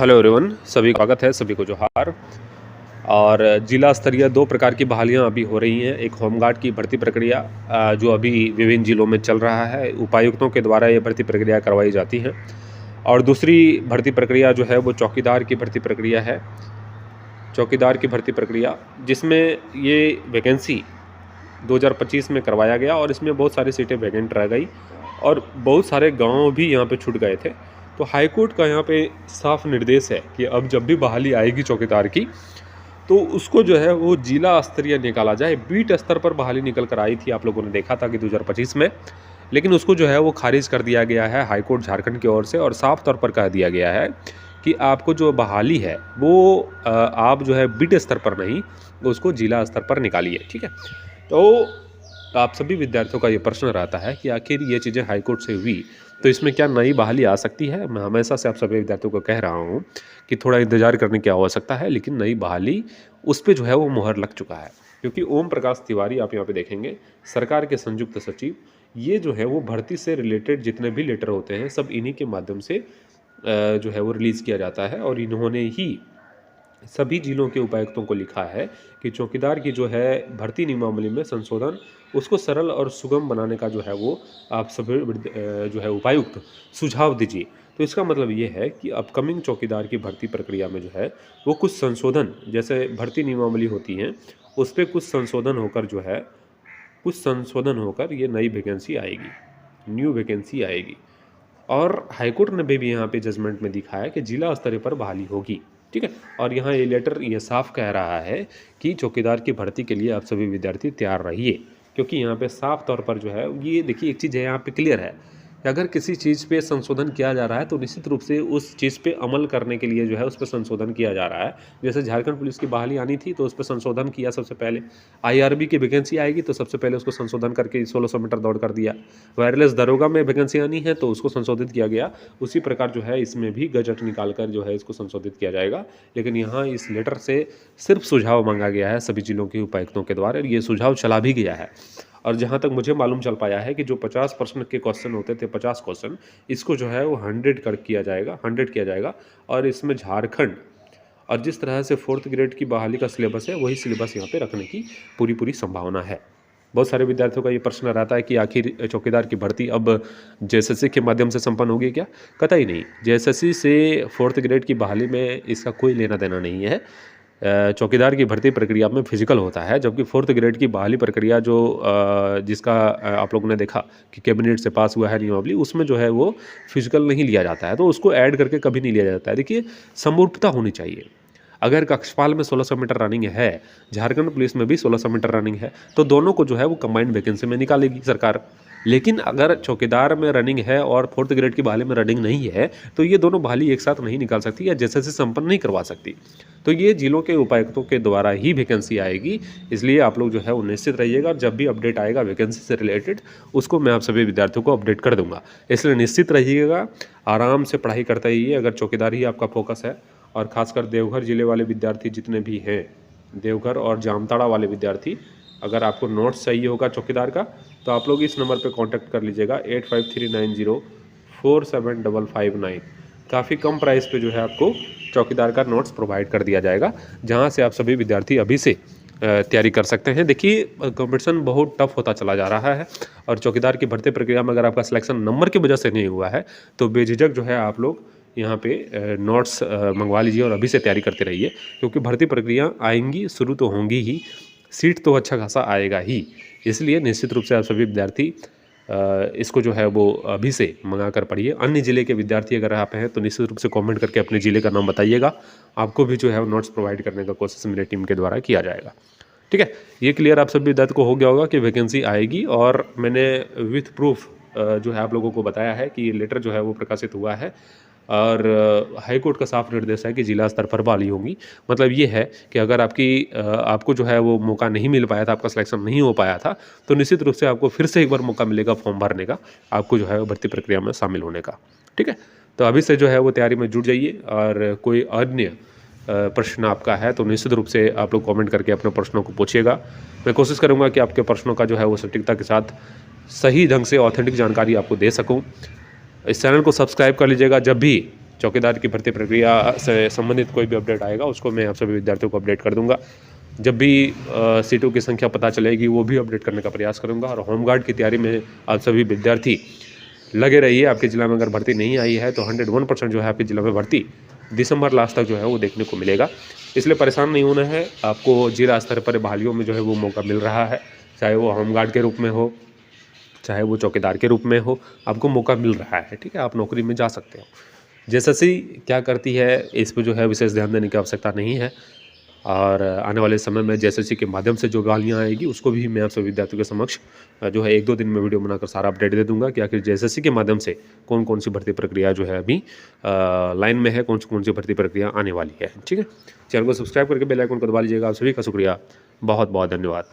Hello everyone, सभी का स्वागत है, सभी को जोहार। और जिला स्तरीय 2 प्रकार की बहालियां अभी हो रही हैं। एक होमगार्ड की भर्ती प्रक्रिया जो अभी विभिन्न जिलों में चल रहा है, उपायुक्तों के द्वारा ये भर्ती प्रक्रिया करवाई जाती है। और दूसरी भर्ती प्रक्रिया जो है वो चौकीदार की भर्ती प्रक्रिया है। चौकीदार की भर्ती प्रक्रिया जिसमें ये वैकेंसी 2025 में करवाया गया और इसमें बहुत सारी सीटें वैकेंट रह गई और बहुत सारे गांव भी यहाँ पे छूट गए थे। तो हाईकोर्ट का यहाँ पे साफ निर्देश है कि अब जब भी बहाली आएगी चौकीदार की तो उसको जो है वो जिला स्तरीय निकाला जाए। बीट स्तर पर बहाली निकल कर आई थी, आप लोगों ने देखा था कि 2025 में, लेकिन उसको जो है वो खारिज कर दिया गया है हाईकोर्ट झारखंड की ओर से और साफ तौर पर कह दिया गया है कि आपको जो बहाली है वो आप जो है बीट स्तर पर नहीं, उसको जिला स्तर पर निकालिए। ठीक है, तो आप सभी विद्यार्थियों का ये प्रश्न रहता है कि आखिर ये चीज़ें हाईकोर्ट से हुई तो इसमें क्या नई बहाली आ सकती है। मैं हमेशा से आप सभी विद्यार्थियों को कह रहा हूँ कि थोड़ा इंतजार करने की आवश्यकता है, लेकिन नई बहाली उस पर जो है वो मुहर लग चुका है। क्योंकि ओम प्रकाश तिवारी, आप यहाँ पे देखेंगे, सरकार के संयुक्त सचिव, ये जो है वो भर्ती से रिलेटेड जितने भी लेटर होते हैं सब इन्हीं के माध्यम से जो है वो रिलीज़ किया जाता है। और इन्होंने ही सभी जिलों के उपायुक्तों को लिखा है कि चौकीदार की जो है भर्ती नियमावली में संशोधन, उसको सरल और सुगम बनाने का जो है वो आप सभी जो है उपायुक्त सुझाव दीजिए। तो इसका मतलब ये है कि अपकमिंग चौकीदार की भर्ती प्रक्रिया में जो है वो कुछ संशोधन, जैसे भर्ती नियमावली होती हैं उस पर कुछ संशोधन होकर जो है ये नई वैकेंसी आएगी, न्यू वैकेंसी आएगी। और हाईकोर्ट ने भी यहाँ पे जजमेंट में दिखाया कि जिला स्तर पर बहाली होगी। ठीक है, और यहाँ ये लेटर ये साफ कह रहा है कि चौकीदार की भर्ती के लिए आप सभी विद्यार्थी तैयार रहिए। क्योंकि यहाँ पे साफ तौर पर जो है ये देखिए, एक चीज़ है यहाँ पे क्लियर है कि अगर किसी चीज़ पे संशोधन किया जा रहा है तो निश्चित रूप से उस चीज़ पे अमल करने के लिए जो है उस पर संशोधन किया जा रहा है। जैसे झारखंड पुलिस की बहाली आनी थी तो उस पर संशोधन किया सबसे पहले। आईआरबी की वैकेंसी आएगी तो सबसे पहले उसको संशोधन करके 1600 मीटर दौड़ कर दिया। वायरलेस दरोगा में वैकेंसी आनी है तो उसको संशोधित किया गया। उसी प्रकार जो है इसमें भी गजट निकाल कर जो है इसको संशोधित किया जाएगा। लेकिन यहाँ इस लेटर से सिर्फ सुझाव मांगा गया है सभी जिलों के उपायुक्तों के द्वारा, ये सुझाव चला भी गया है। और जहाँ तक मुझे मालूम चल पाया है कि जो 50 प्रश्न के क्वेश्चन होते थे, 50 क्वेश्चन, इसको जो है वो 100 किया जाएगा। और इसमें झारखंड और जिस तरह से 4th ग्रेड की बहाली का सिलेबस है वही सिलेबस यहाँ पे रखने की पूरी संभावना है। बहुत सारे विद्यार्थियों का ये प्रश्न रहता है कि आखिर चौकीदार की भर्ती अब जेएसएससी के माध्यम से संपन्न होगी क्या? कतई नहीं। जेएसएससी से 4th ग्रेड की बहाली में इसका कोई लेना देना नहीं है। चौकीदार की भर्ती प्रक्रिया में फिजिकल होता है, जबकि 4th ग्रेड की बहाली प्रक्रिया जो जिसका आप लोगों ने देखा कि कैबिनेट से पास हुआ है नियमावली, उसमें जो है वो फिजिकल नहीं लिया जाता है, तो उसको ऐड करके कभी नहीं लिया जाता है। देखिए, समरूपता होनी चाहिए। अगर कक्षपाल में 1600 मीटर रनिंग है, झारखंड पुलिस में भी 1600 मीटर रनिंग है, तो दोनों को जो है वो कंबाइंड वैकेंसी में निकालेगी सरकार। लेकिन अगर चौकीदार में रनिंग है और 4th ग्रेड की बहाली में रनिंग नहीं है तो ये दोनों बहाली एक साथ नहीं निकाल सकती या जैसे से संपन्न नहीं करवा सकती। तो ये जिलों के उपायुक्तों के द्वारा ही वैकेंसी आएगी। इसलिए आप लोग जो है वो निश्चित रहिएगा, और जब भी अपडेट आएगा वैकेंसी से रिलेटेड उसको मैं आप सभी विद्यार्थियों को अपडेट कर दूंगा। इसलिए निश्चित रहिएगा, आराम से पढ़ाई करते रहिए अगर चौकीदार ही आपका फोकस है। और खासकर देवघर जिले वाले विद्यार्थी जितने भी हैं, देवघर और जामताड़ा वाले विद्यार्थी, अगर आपको नोट्स चाहिए होगा चौकीदार का तो आप लोग इस नंबर पे कांटेक्ट कर लीजिएगा 8539047559। काफ़ी कम प्राइस पे जो है आपको चौकीदार का नोट्स प्रोवाइड कर दिया जाएगा, जहां से आप सभी विद्यार्थी अभी से तैयारी कर सकते हैं। देखिए, कंपटीशन बहुत टफ होता चला जा रहा है और चौकीदार की भर्ती प्रक्रिया में अगर आपका सिलेक्शन नंबर की वजह से नहीं हुआ है तो बेझिझक जो है आप लोग यहाँ पे नोट्स मंगवा लीजिए और अभी से तैयारी करते रहिए। क्योंकि भर्ती प्रक्रिया आएंगी, शुरू तो होंगी ही, सीट तो अच्छा खासा आएगा ही। इसलिए निश्चित रूप से आप सभी विद्यार्थी इसको जो है वो अभी से मंगा कर पढ़िए। अन्य ज़िले के विद्यार्थी अगर आप हैं तो निश्चित रूप से कमेंट करके अपने ज़िले का नाम बताइएगा, आपको भी जो है वो नोट्स प्रोवाइड करने का कोशिश मेरी टीम के द्वारा किया जाएगा। ठीक है, ये क्लियर आप सभी विद्यार्थी को हो गया होगा कि वैकेंसी आएगी। और मैंने विथ प्रूफ जो है आप लोगों को बताया है कि ये लेटर जो है वो प्रकाशित हुआ है और हाईकोर्ट का साफ निर्देश है कि जिला स्तर पर बहाली होगी। मतलब ये है कि अगर आपको जो है वो मौका नहीं मिल पाया था, आपका सिलेक्शन नहीं हो पाया था, तो निश्चित रूप से आपको फिर से एक बार मौका मिलेगा फॉर्म भरने का, आपको जो है वो भर्ती प्रक्रिया में शामिल होने का। ठीक है, तो अभी से जो है वो तैयारी में जुट जाइए। और कोई अन्य प्रश्न आपका है तो निश्चित रूप से आप लोग कमेंट करके अपने प्रश्नों को पूछिएगा। मैं कोशिश करूँगा कि आपके प्रश्नों का जो है वो सटीकता के साथ सही ढंग से ऑथेंटिक जानकारी आपको दे सकूँ। इस चैनल को सब्सक्राइब कर लीजिएगा, जब भी चौकीदार की भर्ती प्रक्रिया से संबंधित कोई भी अपडेट आएगा उसको मैं आप सभी विद्यार्थियों को अपडेट कर दूंगा। जब भी सीटों की संख्या पता चलेगी वो भी अपडेट करने का प्रयास करूंगा। और होमगार्ड की तैयारी में आप सभी विद्यार्थी लगे रहिए। आपके ज़िला में अगर भर्ती नहीं आई है तो 101% जो है आपके ज़िला में भर्ती दिसंबर लास्ट तक जो है वो देखने को मिलेगा। इसलिए परेशान नहीं होना है, आपको जिला स्तर पर बहालियों में जो है वो मौका मिल रहा है, चाहे वो होमगार्ड के रूप में हो, चाहे वो चौकीदार के रूप में हो, आपको मौका मिल रहा है। ठीक है, आप नौकरी में जा सकते हो। जेएसएससी क्या करती है इस पर जो है विशेष ध्यान देने की आवश्यकता नहीं है। और आने वाले समय में जेएसएससी के माध्यम से जो बहालियाँ आएगी उसको भी मैं आप सभी विद्यार्थियों के समक्ष जो है 1-2 दिन में वीडियो बनाकर सारा अपडेट दे दूंगा कि आखिर जेएसएससी के माध्यम से कौन कौन सी भर्ती प्रक्रिया जो है अभी लाइन में है, कौन सी भर्ती प्रक्रिया आने वाली है। ठीक है, चैनल को सब्सक्राइब करके बेल आइकन को दबा लीजिएगा। आप सभी का शुक्रिया, बहुत बहुत धन्यवाद।